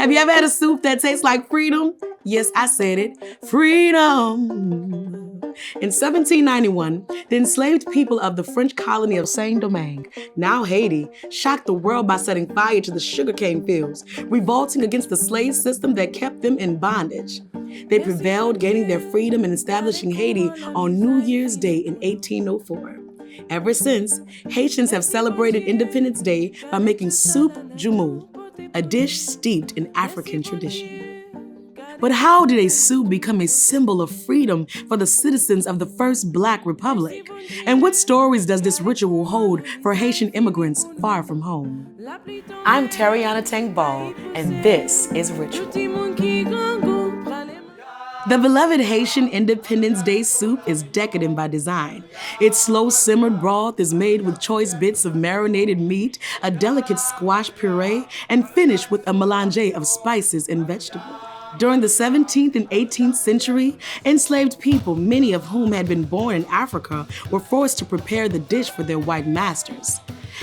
Have you ever had a soup that tastes like freedom? Yes, I said it. Freedom. In 1791, the enslaved people of the French colony of Saint-Domingue, now Haiti, shocked the world by setting fire to the sugarcane fields, revolting against the slave system that kept them in bondage. They prevailed, gaining their freedom and establishing Haiti on New Year's Day in 1804. Ever since, Haitians have celebrated Independence Day by making soup joumou, a dish steeped in African tradition. But how did a soup become a symbol of freedom for the citizens of the first Black Republic? And what stories does this ritual hold for Haitian immigrants far from home? I'm Tariana Tang Ball, and this is Ritual. The beloved Haitian Independence Day soup is decadent by design. Its slow-simmered broth is made with choice bits of marinated meat, a delicate squash puree, and finished with a mélange of spices and vegetables. During the 17th and 18th century, enslaved people, many of whom had been born in Africa, were forced to prepare the dish for their white masters.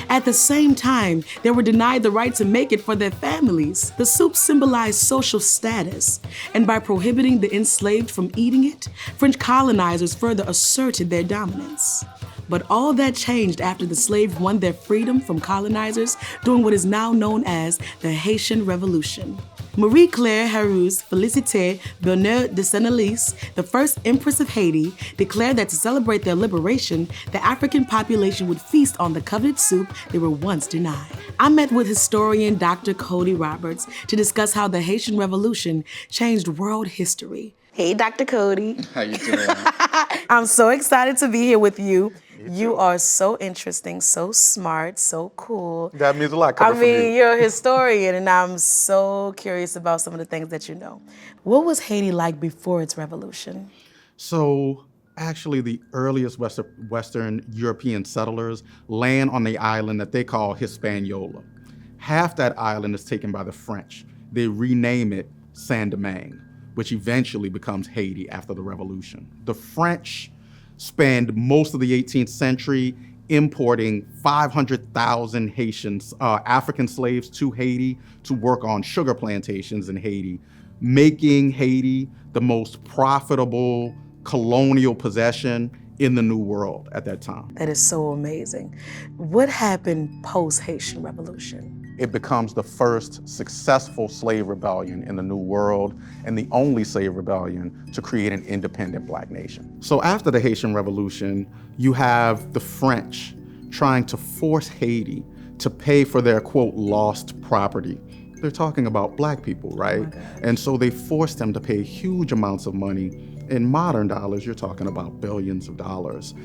At the same time, they were denied the right to make it for their families. The soup symbolized social status, and by prohibiting the enslaved from eating it, French colonizers further asserted their dominance. But all that changed after the slaves won their freedom from colonizers during what is now known as the Haitian Revolution. Marie-Claire Heureuse Félicité Bonheur de Senneliers, the first Empress of Haiti, declared that to celebrate their liberation, the African population would feast on the coveted soup they were once denied. I met with historian Dr. Cody Roberts to discuss how the Haitian Revolution changed world history. Hey, Dr. Cody. How you doing? I'm so excited to be here with you. You are so interesting, so smart, so cool. That means a lot coming from you. You're a historian, and I'm so curious about some of the things that you know. What was Haiti like before its revolution? So actually the earliest Western European settlers land on the island that they call Hispaniola. Half that island is taken by the French. They rename it Saint-Domingue, which eventually becomes Haiti after the revolution. The French spend most of the 18th century importing 500,000 Haitians, African slaves to Haiti to work on sugar plantations in Haiti, making Haiti the most profitable colonial possession in the New World at that time. That is so amazing. What happened post-Haitian Revolution? It becomes the first successful slave rebellion in the New World and the only slave rebellion to create an independent Black nation. So after the Haitian Revolution, you have the French trying to force Haiti to pay for their, quote, lost property. They're talking about Black people, right? And so they forced them to pay huge amounts of money. In modern dollars, you're talking about billions of dollars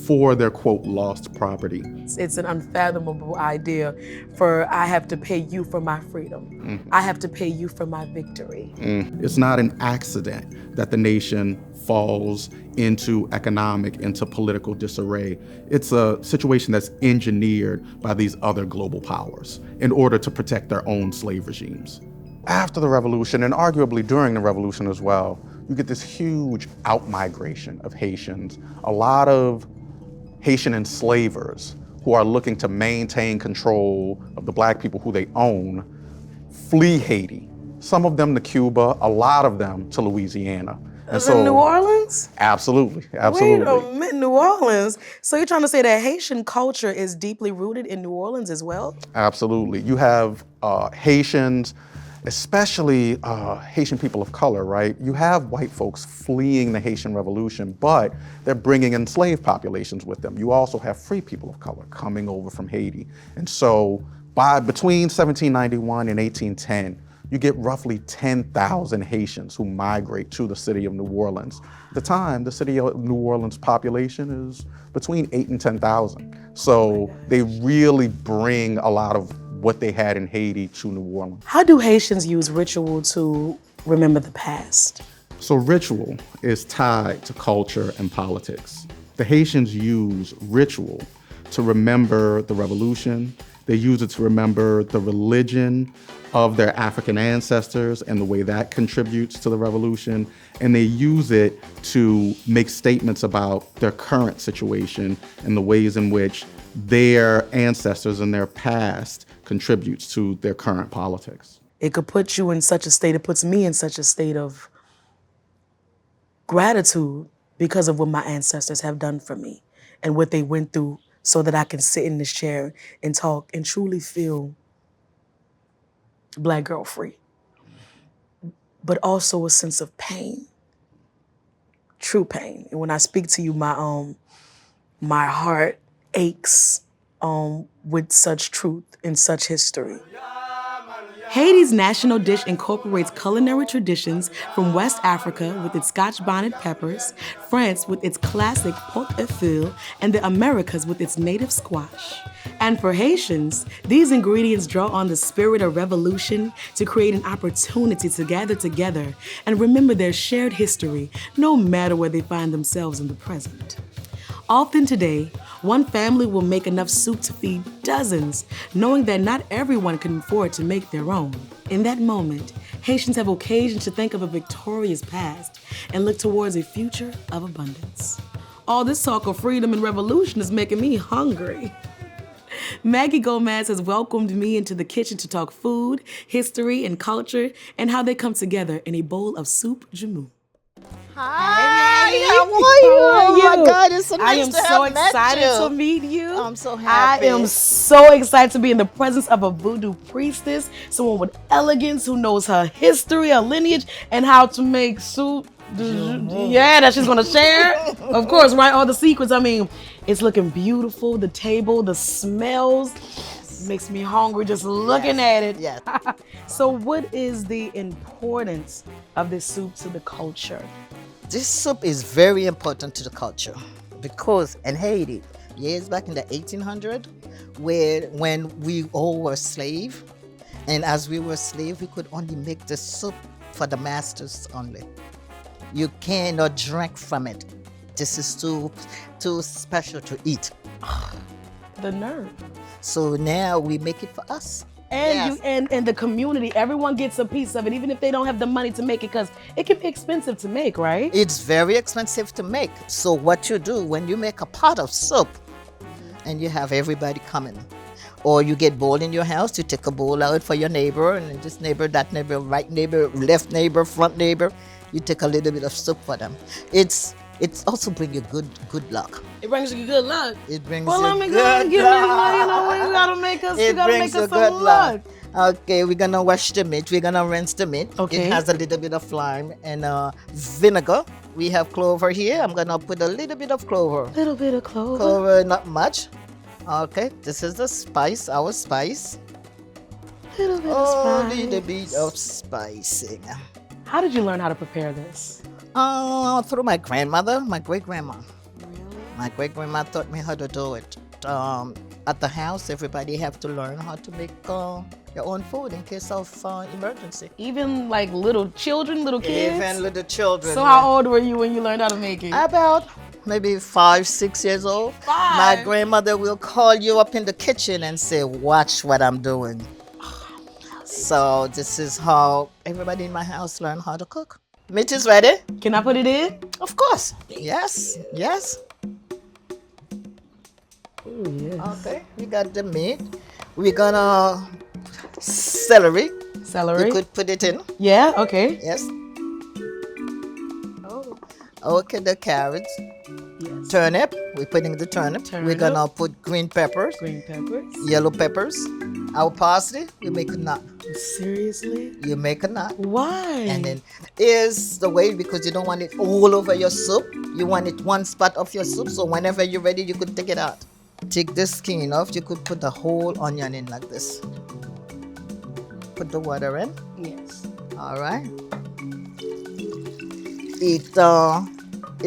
for their, quote, lost property. It's an unfathomable idea for I have to pay you for my freedom. I have to pay you for my victory. It's not an accident that the nation falls into political disarray. It's a situation that's engineered by these other global powers in order to protect their own slave regimes. After the revolution, and arguably during the revolution as well, you get this huge out-migration of Haitians. A lot of Haitian enslavers who are looking to maintain control of the Black people who they own flee Haiti. Some of them to Cuba, a lot of them to Louisiana. And so, New Orleans? Absolutely. Wait a minute, New Orleans? So you're trying to say that Haitian culture is deeply rooted in New Orleans as well? Absolutely. You have Haitians, especially Haitian people of color, right? You have white folks fleeing the Haitian Revolution, but they're bringing enslaved populations with them. You also have free people of color coming over from Haiti. And so between 1791 and 1810, you get roughly 10,000 Haitians who migrate to the city of New Orleans. At the time, the city of New Orleans population is between 8 and 10,000. So they really bring a lot of what they had in Haiti to New Orleans. How do Haitians use ritual to remember the past? So ritual is tied to culture and politics. The Haitians use ritual to remember the revolution. They use it to remember the religion of their African ancestors and the way that contributes to the revolution. And they use it to make statements about their current situation and the ways in which their ancestors and their past contributes to their current politics. It could put you in such a state, it puts me in such a state of gratitude because of what my ancestors have done for me and what they went through so that I can sit in this chair and talk and truly feel Black girl free. But also a sense of pain, true pain. And when I speak to you, my heart aches with such truth and such history. Haiti's national dish incorporates culinary traditions from West Africa with its Scotch bonnet peppers, France with its classic pot au feu, and the Americas with its native squash. And for Haitians, these ingredients draw on the spirit of revolution to create an opportunity to gather together and remember their shared history, no matter where they find themselves in the present. Often today, one family will make enough soup to feed dozens, knowing that not everyone can afford to make their own. In that moment, Haitians have occasion to think of a victorious past and look towards a future of abundance. All this talk of freedom and revolution is making me hungry. Maggie Gomez has welcomed me into the kitchen to talk food, history, and culture, and how they come together in a bowl of soup jamu. Hi, Maggie. how are you? How are Oh my you? God, it's so nice I am to have so met excited you. to meet you. I'm so happy. I am so excited to be in the presence of a voodoo priestess, someone with elegance who knows her history, her lineage, and how to make soup. Yeah, that she's gonna share. Of course, right? All the secrets. I mean, it's looking beautiful. The table, the smells. Makes me hungry just looking at it. Yes. So what is the importance of this soup to the culture? This soup is very important to the culture because in Haiti, years back in the 1800s, when we all were slave, and as we were slave, we could only make the soup for the masters only. You cannot drink from it. This is too special to eat. The nerve. So now we make it for us. And Yes. and the community, everyone gets a piece of it, even if they don't have the money to make it, because it can be expensive to make, right? It's very expensive to make. So what you do when you make a pot of soup and you have everybody coming, or you get bowl in your house, you take a bowl out for your neighbor, and this neighbor, that neighbor, right neighbor, left neighbor, front neighbor, you take a little bit of soup for them. It's also bring you good luck. It brings you good luck. It brings Well, you let me go good and give me, luck. you know, you gotta make us, you It gotta brings make you us good some luck. luck. Okay, we're gonna wash the meat. We're gonna rinse the meat. Okay. It has a little bit of lime and vinegar. We have clover here. I'm gonna put a little bit of clover. Little bit of clover. Clover, not much. Okay, this is the spice, our spice. Little bit Oh, of spice. little bit of spicing. How did you learn how to prepare this? Through my grandmother, my great grandma. My great grandma taught me how to do it. At the house, everybody have to learn how to make your own food in case of emergency. Even like little children, little kids? Even little children. So how old were you when you learned how to make it? About maybe 5, 6 years old. My 5? grandmother will call you up in the kitchen and say, "Watch what I'm doing." So this is how everybody in my house learned how to cook. Meat is ready? Can I put it in? Of course. Yes, yes. Oh, yes. Okay, we got the meat. We're gonna celery. Celery? You could put it in. Yeah, okay. Yes. Oh, Okay, the carrots. yes. Turnip. We're putting the turnip. We're Turnip. gonna put green peppers, Green peppers. yellow peppers. Our parsley. We make a knot. Seriously? You make a knot. Why? And then is the way because you don't want it all over your soup. You want it one spot of your soup. So whenever you're ready, you could take it out. Take the skin off. You could put the whole onion in like this. Put the water in. Yes. All right. It's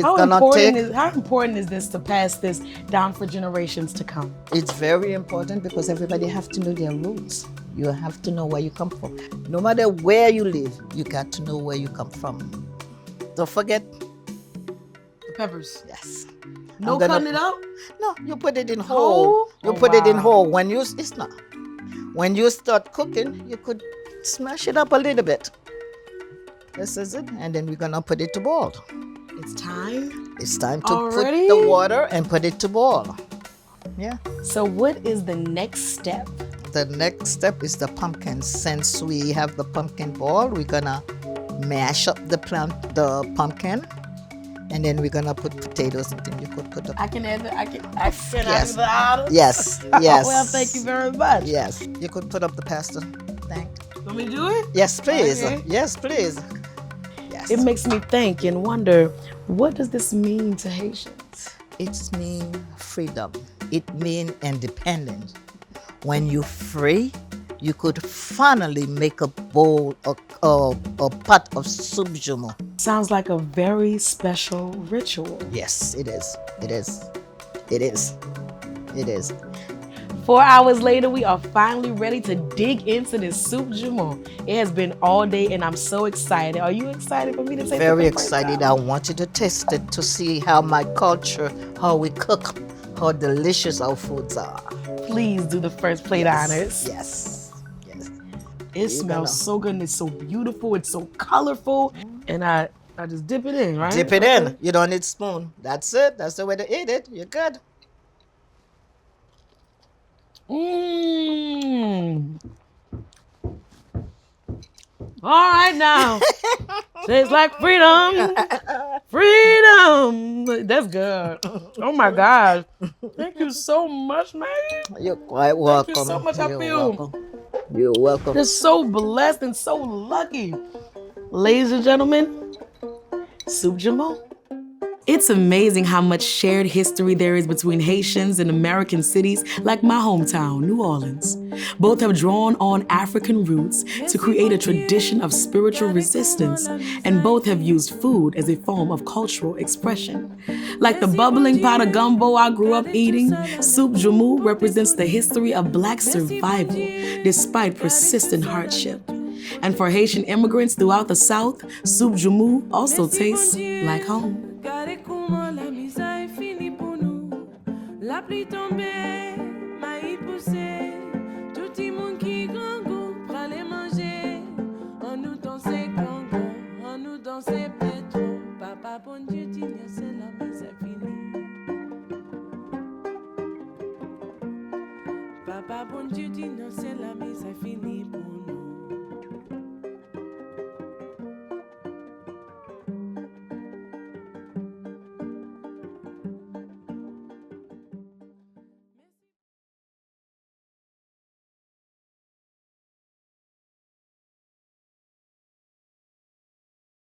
gonna take. How important is this to pass this down for generations to come? It's very important because everybody have to know their roots. You have to know where you come from. No matter where you live, you got to know where you come from. Don't forget. The peppers. Yes. No I'm gonna- cutting it out? No, you put it in Whole? whole. You Oh, put it in wow. whole. It's not. When you start cooking, you could smash it up a little bit. This is it, and then we're gonna put it to boil. It's time. It's time to Already? put the water and put it to boil. Yeah. So what is the next step? the next step is the pumpkin. Since we have the pumpkin ball, we're gonna mash up the pumpkin, and then we're gonna put potatoes in it. You could put I can add I can Yes. add the honors? yes, yes. Well, thank you very much. Yes, you could put up the pasta. Thank. Want me to do it? Yes, please. Okay. Yes, please. Yes. It makes me think and wonder, what does this mean to Haitians? It means freedom. It means independence. When you're free, you could finally make a bowl a pot of soup jumeau. Sounds like a very special ritual. Yes, it is. It is. It is. It is. 4 hours later, we are finally ready to dig into this soup jumeau. It has been all day and I'm so excited. Are you excited for me to taste it? Very for the first excited. time? I want you to taste it to see how my culture, how we cook, how delicious our foods are. Please do the first plate honors. Yes. Yes. It smells so good and it's so beautiful. It's so colorful. And I just dip it in, right? Dip it in. You don't need spoon. That's it. That's the way to eat it. You're good. Mmm. All right now. Tastes like freedom. Freedom. That's good. Oh my gosh. Thank you so much, man. You're quite welcome. Thank you so much. I You're feel welcome. You're welcome. just so blessed and so lucky. Ladies and gentlemen, soup jumeau. It's amazing how much shared history there is between Haitians and American cities like my hometown, New Orleans. Both have drawn on African roots to create a tradition of spiritual resistance, and both have used food as a form of cultural expression. Like the bubbling pot of gumbo I grew up eating, soup jumeau represents the history of Black survival despite persistent hardship. And for Haitian immigrants throughout the South, soup jumeau also tastes like home. Regardez comment la misère est finie pour nous. La pluie tombée, maïs poussé, tout le monde qui grand goût prend les manger. On nous dansait congo, on nous dansait pétro. Papa bon Dieu dit c'est la misère finie. Papa bon Dieu dit non c'est la misère finie pour